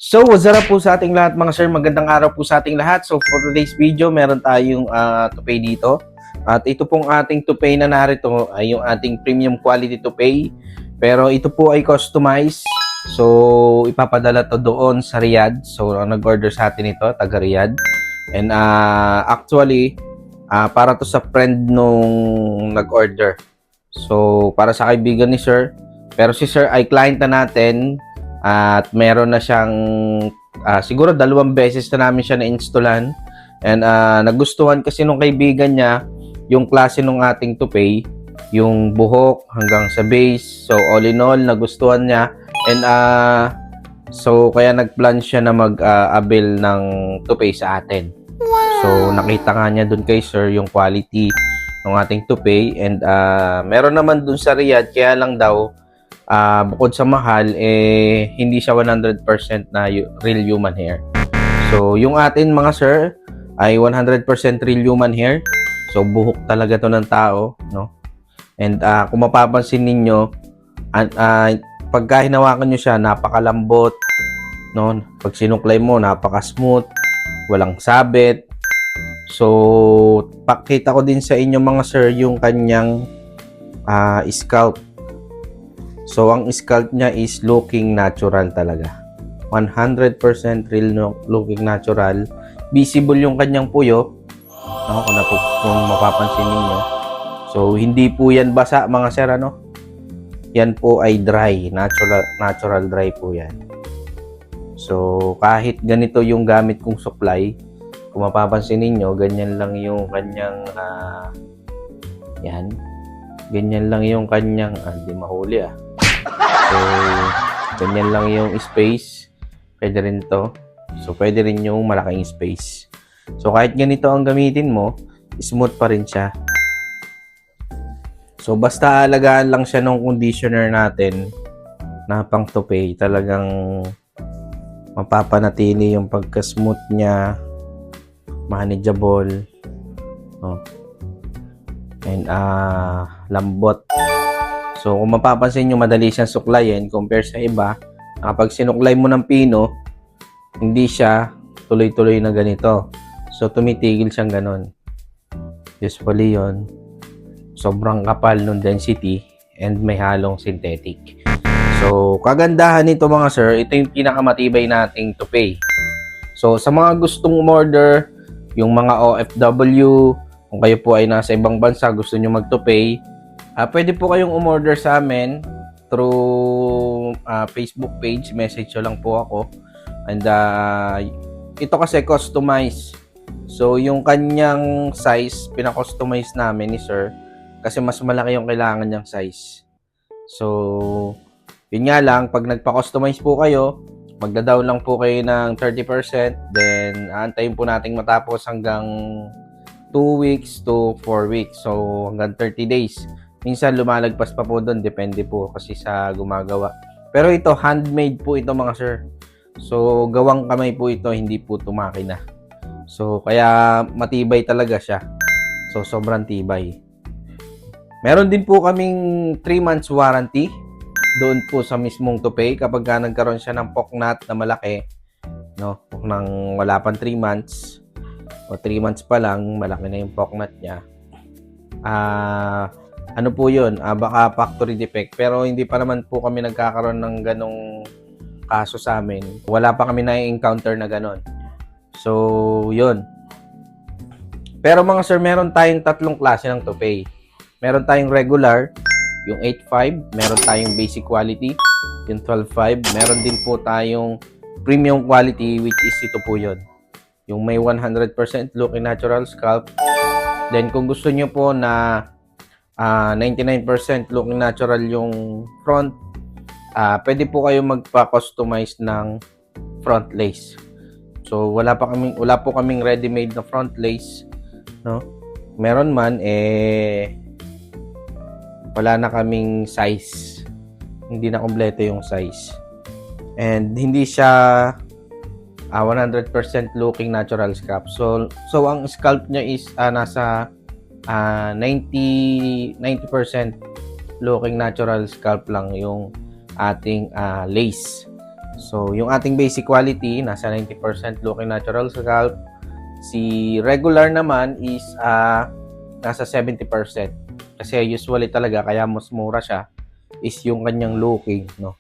So, what's up po sa ating lahat mga sir? Magandang araw po sa ating lahat. So, for today's video, meron tayong toupee dito. At ito pong ating toupee na narito ay yung ating premium quality toupee. Pero ito po ay customized. So, ipapadala to doon sa Riyadh. So, nag-order sa atin ito, taga Riyadh. And actually, para to sa friend nung nag-order. So, para sa kaibigan ni sir. Pero si sir ay client na natin. At meron na siyang siguro 2 beses na namin siya na-installan. And nagustuhan kasi nung kaibigan niya yung klase ng ating toupee, yung buhok hanggang sa base. So all in all, nagustuhan niya. And so kaya nagplan siya na mag-avail ng toupee sa atin. So nakita nga niya dun kay sir yung quality ng ating toupee. And meron naman dun sa Riyadh, kaya lang daw bukod sa mahal, hindi siya 100% na real human hair. So, yung atin mga sir ay 100% real human hair. So, buhok talaga to ng tao, no? And kung mapapansin ninyo, pagka hinawakan nyo siya, napakalambot, no? Pag sinuklay mo, napaka-smooth, walang sabit. So, pakita ko din sa inyo mga sir yung kanyang scalp. So, ang scalp niya is looking natural talaga. 100% real looking natural. Visible yung kanyang puyo. No? Kung mapapansin ninyo. So, hindi po yan basa mga sir, ano? Yan po ay dry. Natural dry po yan. So, kahit ganito yung gamit kong supply, kung mapapansin ninyo, ganyan lang yung kanyang yan. Ganyan lang yung kanyang hindi mahuli So, ganyan lang yung space. Pwede rin to. So, pwede rin yung malaking space. So, kahit ganito ang gamitin mo, smooth pa rin siya. So, basta alagaan lang siya ng conditioner natin na pang toupee. Talagang mapapanatili yung pagka-smooth niya. Manageable. Oh. And, lambot. So, kung mapapansin nyo, madali siyang suklayin compare sa iba. Kapag sinuklay mo ng pino, hindi siya tuloy-tuloy na ganito. So, tumitigil siyang ganon. Usually yon, sobrang kapal ng density and may halong synthetic. So, kagandahan nito mga sir, ito yung pinakamatibay nating toupee. So, sa mga gustong umorder, yung mga OFW, kung kayo po ay nasa ibang bansa, gusto nyo mag-toupee, pwede po kayong umorder sa amin through Facebook page. Message nyo lang po ako. And ito kasi customized. So, yung kanyang size, pinakustomize namin ni sir. Kasi mas malaki yung kailangan niyang size. So, yun nga lang, pag nagpa-customize po kayo, magda-down lang po kayo ng 30%. Then, aantayin po natin matapos hanggang 2 weeks to 4 weeks. So, hanggang 30 days. Minsan lumalagpas pa po doon, depende po kasi sa gumagawa. Pero ito, handmade po ito mga sir. So, gawang kamay po ito, hindi po ito makina. So, kaya matibay talaga siya. So, sobrang tibay. Meron din po kaming 3 months warranty doon po sa mismong toupee kapag nagkaroon siya ng poknat na malaki, no? Nang wala pang 3 months o 3 months pa lang, malaki na yung poknat niya. Ano po yun, baka factory defect. Pero hindi pa naman po kami nagkakaroon ng ganong kaso sa amin. Wala pa kami na-encounter na ganon. So, yun. Pero mga sir, meron tayong 3 klase ng toupee. Meron tayong regular, yung 8.5. Meron tayong basic quality, yung 12.5. Meron din po tayong premium quality, which is ito po yun. Yung may 100% looking natural scalp. Then, kung gusto nyo po na 99% looking natural yung front, pwede po kayo magpa-customize ng front lace. So wala po kaming ready-made na front lace, no? Meron man wala na kaming size. Hindi na kompleto yung size. And hindi siya 100% looking natural scalp. So ang scalp niya is nasa 90% looking natural scalp lang yung ating lace. So, yung ating basic quality, nasa 90% looking natural scalp. Si regular naman is nasa 70%. Kasi usually talaga, kaya mas mura siya, is yung kanyang looking, no?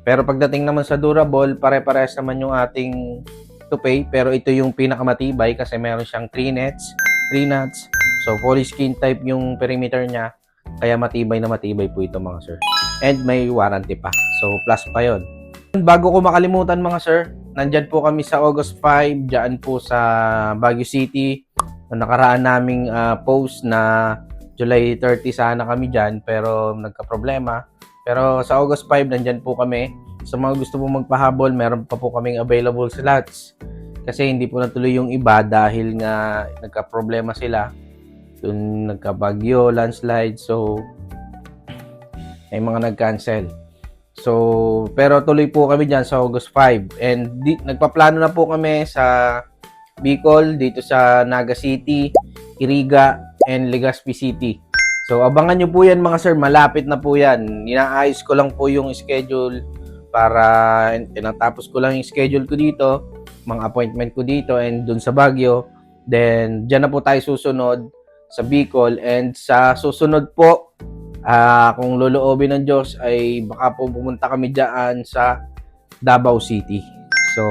Pero pagdating naman sa durable, pare-parehas naman yung ating tupay, pero ito yung pinakamatibay kasi meron siyang 3 nuts. So, poly skin type yung perimeter niya, kaya matibay na matibay po ito mga sir. And may warranty pa. So, plus pa yon. Bago ko makalimutan mga sir, nandyan po kami sa August 5, dyan po sa Baguio City. Nakaraan naming post na July 30 sana kami dyan, pero nagka-problema. Pero sa August 5, nandyan po kami. Sa mga gusto po magpahabol, meron pa po kaming available slots. Kasi hindi po natuloy yung iba dahil nga nagka-problema sila. Doon nagka-bagyo, landslide, so may mga nag-cancel. So, pero tuloy po kami dyan sa August 5. And nagpaplano na po kami sa Bicol, dito sa Naga City, Iriga, and Legazpi City. So, abangan nyo po yan mga sir. Malapit na po yan. Inaayos ko lang po yung schedule para tinatapos ko lang yung schedule ko dito, mga appointment ko dito, and dun sa Baguio. Then, dyan na po tayo susunod sa Bicol. And sa susunod po, kung loloobin ng Diyos, ay baka po pumunta kami dyan sa Davao City. So,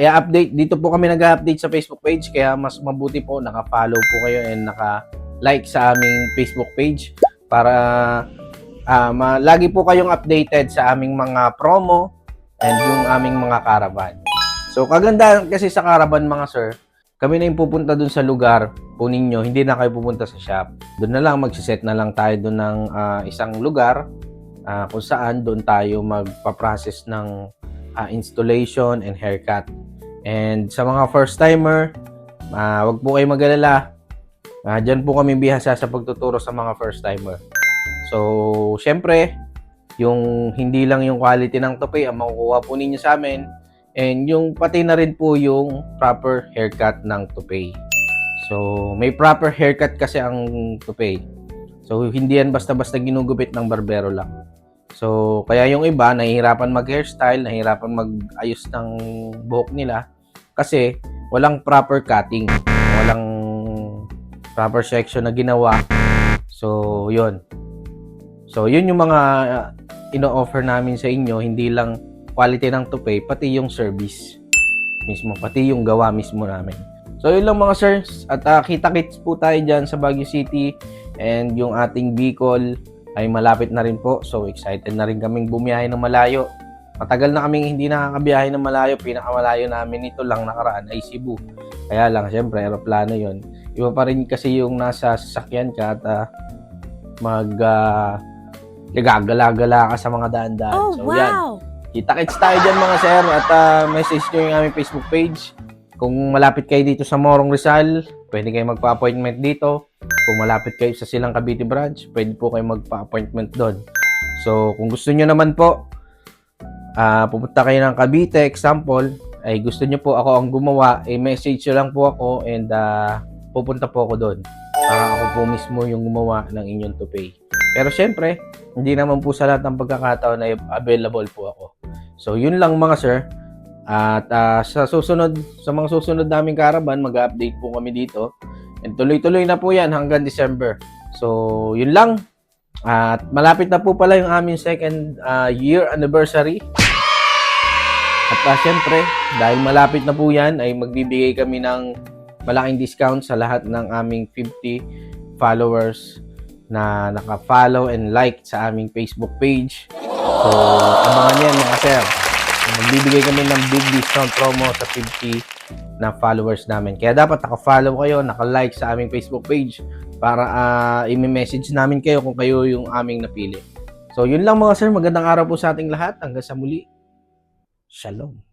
i-update. Dito po kami nag-update sa Facebook page, kaya mas mabuti po naka-follow po kayo and naka-like sa aming Facebook page para lagi po kayong updated sa aming mga promo and yung aming mga caravan. So, kagandahan kasi sa caravan mga sir, kami na yung pupunta dun sa lugar po ninyo, hindi na kayo pupunta sa shop. Doon na lang, magsiset na lang tayo doon ng isang lugar kung saan doon tayo magpa-process ng installation and haircut. And sa mga first timer, wag po kayo mag-alala. Diyan po kami bihasa sa pagtuturo sa mga first timer. So, syempre, yung hindi lang yung quality ng tope ang makukuha po ninyo sa amin, and yung pati na rin po yung proper haircut ng tope. So, may proper haircut kasi ang tope. So, hindi yan basta-basta ginugupit ng barbero lang. So, kaya yung iba, nahihirapan mag-hairstyle, nahihirapan mag-ayos ng buhok nila kasi walang proper cutting, walang proper section na ginawa. So, yun. So, yun yung mga ino-offer namin sa inyo, hindi lang quality ng tope, pati yung service mismo, pati yung gawa mismo namin. So, yun lang mga sirs. At kita-kits po tayo dyan sa Baguio City. And yung ating Bicol ay malapit na rin po. So, excited na rin kaming bumiyahe ng malayo. Matagal na kaming hindi nakakabiyahe ng malayo. Pinakamalayo namin ito lang nakaraan ay Cebu. Kaya lang, syempre, aeroplano yon. Iba pa rin kasi yung nasa sasakyan ka at gagala-gala ka sa mga daan-daan. Oh, so, wow! Yan. Kita-kits tayo dyan mga sir. At message nyo yung aming Facebook page. Kung malapit kayo dito sa Morong Rizal, pwede kayo magpa-appointment dito. Kung malapit kayo sa Silang Cavite branch, pwede po kayo magpa-appointment doon. So, kung gusto nyo naman po, pupunta kayo ng Cavite, example, ay gusto nyo po ako ang gumawa, message nyo lang po ako and pupunta po ako doon. Para ako po mismo yung gumawa ng inyong tope. Pero syempre, hindi naman po sa lahat ng pagkakataon na available po ako. So, yun lang mga sir. At sa mga susunod naming caravan, mag-update po kami dito. And tuloy-tuloy na po yan hanggang December. So, yun lang. At malapit na po pala yung aming second year anniversary. At syempre, dahil malapit na po yan, ay magbibigay kami ng malaking discount sa lahat ng aming 50 followers na naka-follow and like sa aming Facebook page. So, abangan yan mga sir. Magbibigay kami ng big discount promo sa 50 na followers namin. Kaya dapat naka-follow kayo, naka-like sa aming Facebook page para i-message namin kayo kung kayo yung aming napili. So, yun lang mga sir. Magandang araw po sa ating lahat. Hanggang sa muli. Shalom.